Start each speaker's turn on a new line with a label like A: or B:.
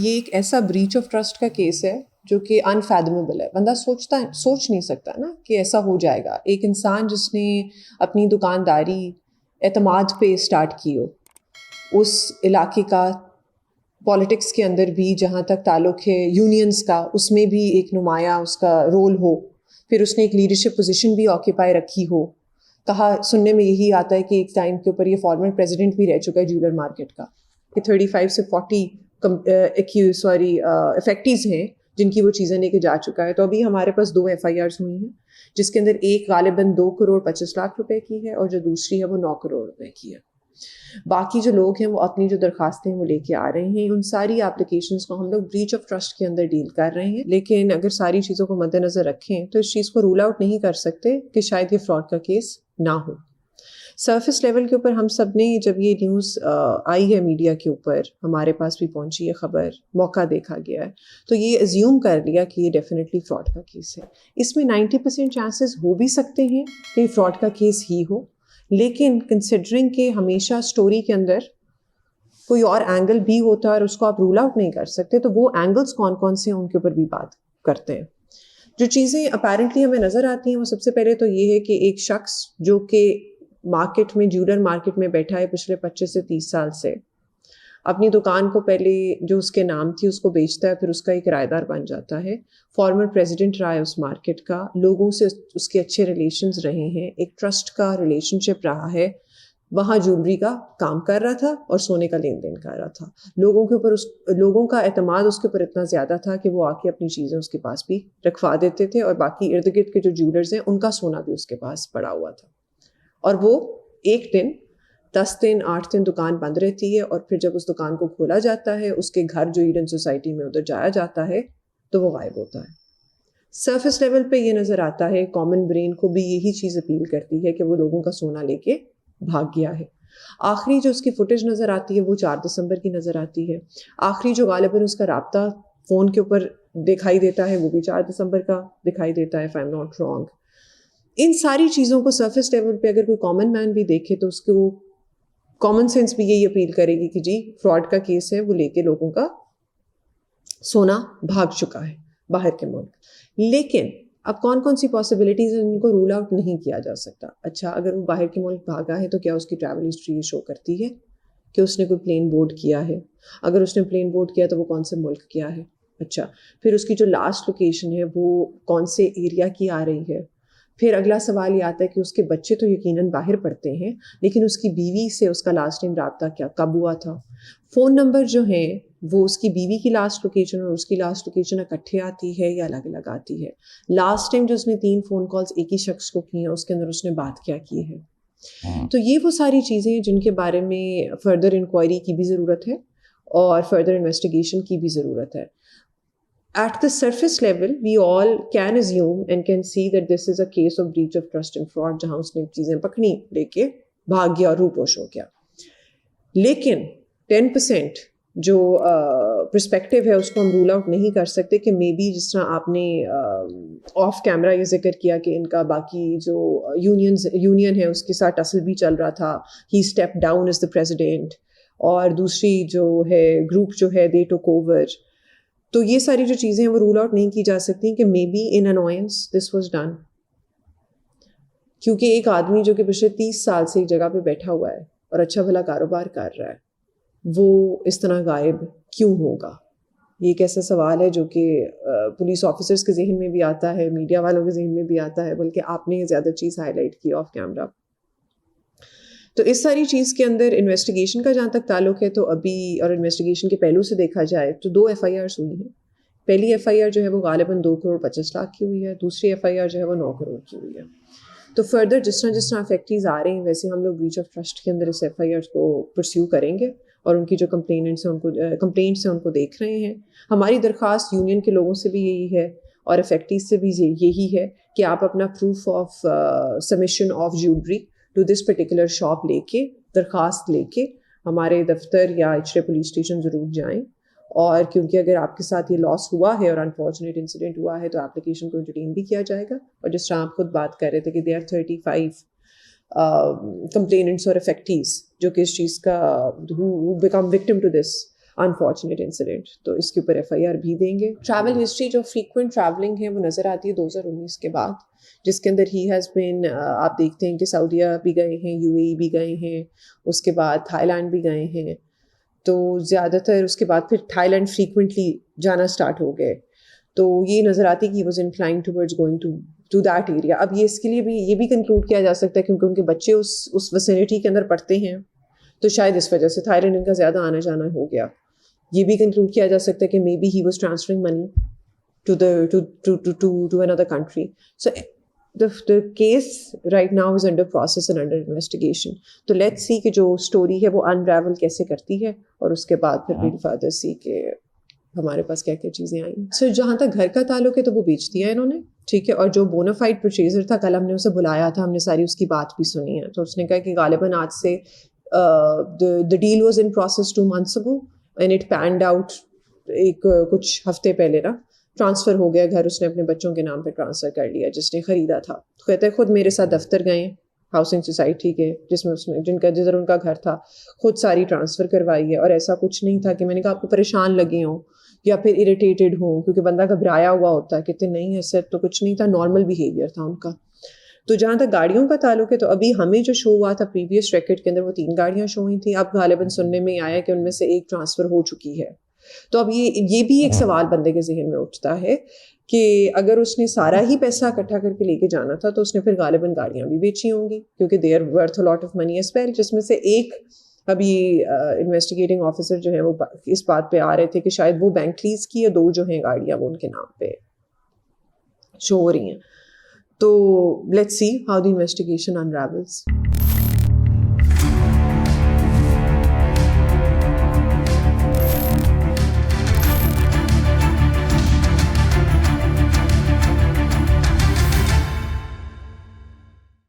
A: یہ ایک ایسا بریچ آف ٹرسٹ کا کیس ہے جو کہ انفیدمیبل ہے. بندہ سوچ نہیں سکتا نا کہ ایسا ہو جائے گا. ایک انسان جس نے اپنی دکانداری اعتماد پہ اسٹارٹ کی ہو, اس علاقے کا پالیٹکس کے اندر بھی جہاں تک تعلق ہے یونینز کا, اس میں بھی ایک نمایاں اس کا رول ہو, پھر اس نے ایک لیڈرشپ پوزیشن بھی آکیپائی رکھی ہو. کہا سننے میں یہی آتا ہے کہ ایک ٹائم کے اوپر یہ فارمر پریزیڈنٹ بھی رہ چکا ہے جیولر مارکیٹ کا, کہ 35 سے 40 افیکٹیز ہیں جن کی وہ چیزیں لے کے جا چکا ہے. تو ابھی ہمارے پاس 2 FIRs ہوئی ہیں, جس کے اندر ایک غالباً 2 کروڑ 25 لاکھ روپے کی ہے اور جو دوسری ہے وہ 9 کروڑ روپے کی ہے. باقی جو لوگ ہیں وہ اپنی جو درخواستیں وہ لے کے آ رہے ہیں. ان ساری اپلیکیشنز کو ہم لوگ بریچ آف ٹرسٹ کے اندر ڈیل کر رہے ہیں, لیکن اگر ساری چیزوں کو مد نظر رکھیں تو اس چیز کو رول آؤٹ نہیں کر سکتے کہ شاید یہ فراڈ کا کیس نہ ہو. سرفس لیول کے اوپر ہم سب نے جب یہ نیوز آئی ہے میڈیا کے اوپر, ہمارے پاس بھی پہنچی ہے خبر, موقع دیکھا گیا ہے, تو یہ ازیوم کر لیا کہ یہ ڈیفینیٹلی فراڈ کا کیس ہے. اس میں 90% چانسز ہو بھی سکتے ہیں کہ یہ فراڈ کا کیس ہی ہو, لیکن کنسیڈرنگ کہ ہمیشہ اسٹوری کے اندر کوئی اور اینگل بھی ہوتا ہے اور اس کو آپ رول آؤٹ نہیں کر سکتے, تو وہ اینگلس کون کون سے ہیں ان کے اوپر بھی بات کرتے ہیں. جو چیزیں اپیرنٹلی ہمیں نظر آتی ہیں وہ سب سے پہلے تو یہ ہے کہ ایک شخص جو کہ مارکیٹ میں جیولر مارکیٹ میں بیٹھا ہے پچھلے 25 سے 30 سال سے, اپنی دکان کو پہلے جو اس کے نام تھی اس کو بیچتا ہے, پھر اس کا ایک کرایہ دار بن جاتا ہے, فارمر پریزیڈنٹ رہا ہے اس مارکیٹ کا, لوگوں سے اس کے اچھے ریلیشنز رہے ہیں, ایک ٹرسٹ کا ریلیشن شپ رہا ہے, وہاں جیولری کا کام کر رہا تھا اور سونے کا لین دین کر رہا تھا. لوگوں کے اوپر لوگوں کا اعتماد اس کے اوپر اتنا زیادہ تھا کہ وہ آ کے اپنی چیزیں اس کے پاس بھی رکھوا دیتے تھے, اور باقی ارد گرد کے جو جیولرز ہیں ان کا سونا بھی اس کے پاس پڑا ہوا تھا. اور وہ ایک دن 10 دن 8 دن دکان بند رہتی ہے, اور پھر جب اس دکان کو کھولا جاتا ہے اس کے گھر جو ایڈن سوسائٹی میں ادھر جایا جاتا ہے تو وہ غائب ہوتا ہے. سرفس لیول پہ یہ نظر آتا ہے, کامن برین کو بھی یہی چیز اپیل کرتی ہے کہ وہ لوگوں کا سونا لے کے بھاگ گیا ہے. آخری جو اس کی فوٹیج نظر آتی ہے وہ 4 دسمبر کی نظر آتی ہے. آخری جو غالباً اس کا رابطہ فون کے اوپر دکھائی دیتا ہے وہ بھی 4 دسمبر کا دکھائی دیتا ہے, if I'm not wrong. ان ساری چیزوں کو سرفس لیول پہ اگر کوئی کامن مین بھی دیکھے تو اس کو کامن سینس بھی یہی اپیل کرے گی کہ جی فراڈ کا کیس ہے, وہ لے کے لوگوں کا سونا بھاگ چکا ہے باہر کے ملک. لیکن اب کون کون سی پاسبلٹیز ہیں ان کو رول آؤٹ نہیں کیا جا سکتا. اچھا, اگر وہ باہر کے ملک بھاگا ہے تو کیا اس کی ٹریول ہسٹری شو کرتی ہے کہ اس نے کوئی پلین بورڈ کیا ہے؟ اگر اس نے پلین بورڈ کیا تو وہ کون سے ملک کیا ہے؟ اچھا, پھر اس کی جو لاسٹ لوکیشن ہے وہ کون سے ایریا کی آ رہی ہے؟ پھر اگلا سوال یہ آتا ہے کہ اس کے بچے تو یقیناً باہر پڑھتے ہیں, لیکن اس کی بیوی سے اس کا لاسٹ ٹائم رابطہ کب ہوا تھا؟ فون نمبر جو ہیں وہ اس کی بیوی کی لاسٹ لوکیشن اور اس کی لاسٹ لوکیشن اکٹھے آتی ہے یا الگ الگ آتی ہے؟ لاسٹ ٹائم جو اس نے 3 فون کالز ایک ہی شخص کو کی ہیں اس کے اندر اس نے بات کیا کی ہے؟ تو یہ وہ ساری چیزیں ہیں جن کے بارے میں فردر انکوائری کی بھی ضرورت ہے اور فردر انویسٹیگیشن کی بھی ضرورت ہے. At the surface level, we all can assume and can see that this is a case of breach of trust and fraud, جہاں اس نے چیزیں پکڑی لے کے بھاگ گیا اور روپوش ہو گیا. لیکن 10% جو پرسپیکٹیو ہے اس کو ہم رول آؤٹ نہیں کر سکتے کہ مے بی جس طرح آپ نے آف کیمرا یہ ذکر کیا کہ ان کا باقی جو یونین ہے اس کے ساتھ اصل بھی چل رہا تھا, he step down as the president, اور دوسری جو ہے گروپ جو ہے دے ٹوک اوور. تو یہ ساری جو چیزیں ہیں وہ رول آؤٹ نہیں کی جا سکتی کہ مے بی ان انوائنس دس واز ڈن, کیونکہ ایک آدمی جو کہ پچھلے 30 سال سے ایک جگہ پہ بیٹھا ہوا ہے اور اچھا بھلا کاروبار کر رہا ہے, وہ اس طرح غائب کیوں ہوگا؟ یہ ایک ایسا سوال ہے جو کہ پولیس آفیسرز کے ذہن میں بھی آتا ہے, میڈیا والوں کے ذہن میں بھی آتا ہے, بلکہ آپ نے یہ زیادہ چیز ہائی لائٹ کی آف کیمرا. تو اس ساری چیز کے اندر انویسٹیگیشن کا جہاں تک تعلق ہے تو ابھی, اور انویسٹیگیشن کے پہلو سے دیکھا جائے تو 2 FIRs ہوئی ہیں. پہلی FIR جو ہے وہ غالباً 2 کروڑ 25 لاکھ کی ہوئی ہے, دوسری FIR جو ہے وہ 9 کروڑ کی ہوئی ہے. تو فردر جس طرح افیکٹیز آ رہے ہیں ویسے ہم لوگ بریچ آف ٹرسٹ کے اندر اس FIRs کو پرسیو کریں گے, اور ان کی جو کمپلینٹس ہیں ان کو دیکھ رہے ہیں. ہماری درخواست یونین کے لوگوں سے بھی یہی ہے اور افیکٹیز سے بھی یہی ہے کہ آپ اپنا proof of submission of jewellery to this particular shop لے کے, درخواست لے کے ہمارے دفتر یا اچرے پولیس اسٹیشن ضرور جائیں. اور کیونکہ اگر آپ کے ساتھ یہ لاس ہوا ہے اور انفارچونیٹ انسیڈنٹ ہوا ہے تو اپلیکیشن کو انٹرٹین بھی کیا جائے گا. اور جس طرح آپ خود بات کر رہے تھے کہ دے آر 35 کمپلیننٹس اور افیکٹیز جو کہ اس چیز کا who become victim to this, unfortunate incident. تو اس کے اوپر FIR بھی دیں گے. ٹریول ہسٹری جو فریکوینٹ ٹریولنگ ہے وہ نظر آتی ہے 2019 کے بعد, جس کے اندر ہی ہیز بین, آپ دیکھتے ہیں کہ سعودیہ بھی گئے ہیں, UAE بھی گئے ہیں, اس کے بعد تھائی لینڈ بھی گئے ہیں. تو زیادہ تر اس کے بعد پھر تھائی لینڈ فریکوینٹلی جانا اسٹارٹ ہو گئے. تو یہ نظر آتی ہے کہ he was inclined towards going to that area. اب یہ اس کے لیے بھی یہ بھی کنکلوڈ کیا جا سکتا ہے کیونکہ ان کے بچے اس ویسینٹی کے اندر پڑھتے ہیں, تو شاید اس وجہ سے تھائی لینڈ ان کا زیادہ آنا جانا ہو گیا. یہ بھی کنکلوڈ کیا جا سکتا ہے کہ maybe he was transferring money to another country. So the case right now is under process and under investigation. تو let's see کہ جو اسٹوری ہے وہ unravel کیسے کرتی ہے, اور اس کے بعد پھر we'll further see کہ ہمارے پاس کیا کیا چیزیں آئیں. سر جہاں تک گھر کا تعلق ہے تو وہ بیچ دیا انہوں نے, ٹھیک ہے. اور جو بونافائڈ پرچیزر تھا, کل ہم نے اسے بلایا تھا, ہم نے ساری اس کی بات بھی سنی ہے. تو اس نے کہا کہ غالباً آج سے the deal was in process 2 months ago and it panned out ایک کچھ ہفتے پہلے نا ٹرانسفر ہو گیا گھر, اس نے اپنے بچوں کے نام پہ ٹرانسفر کر لیا جس نے خریدا تھا. کہتے ہیں خود میرے ساتھ دفتر گئے ہاؤسنگ سوسائٹی کے جس میں اس نے جدھر ان کا گھر تھا خود ساری ٹرانسفر کروائی ہے. اور ایسا کچھ نہیں تھا کہ میں نے کہا آپ کو پریشان لگے ہوں یا پھر اریٹیٹڈ ہوں, کیونکہ بندہ گھبرایا ہوا ہوتا ہے. کہتے نہیں ایسا تو کچھ نہیں تھا, نارمل بیہیویئر تھا ان کا. تو جہاں تک گاڑیوں کا تعلق ہے تو ابھی ہمیں جو شو ہوا تھا پریویس ریکارڈ کے اندر وہ 3 گاڑیاں شو ہوئی تھیں. اب غالباً سننے میں آیا کہ ان میں سے ایک ٹرانسفر ہو چکی ہے. تو اب یہ بھی ایک سوال بندے کے ذہن میں اٹھتا ہے کہ اگر اس نے سارا ہی پیسہ اکٹھا کر کے لے کے جانا تھا تو اس نے پھر غالباً گاڑیاں بھی بیچی ہوں گی, کیونکہ they are worth a lot of money as well. جس میں سے ایک ابھی انویسٹیگیٹنگ آفیسر جو ہیں وہ اس بات پہ آ رہے تھے کہ شاید وہ بینٹلیز کی یا 2 جو ہیں گاڑیاں وہ ان کے نام پہ شو ہو رہی ہیں. تو let's see how the investigation انراولز.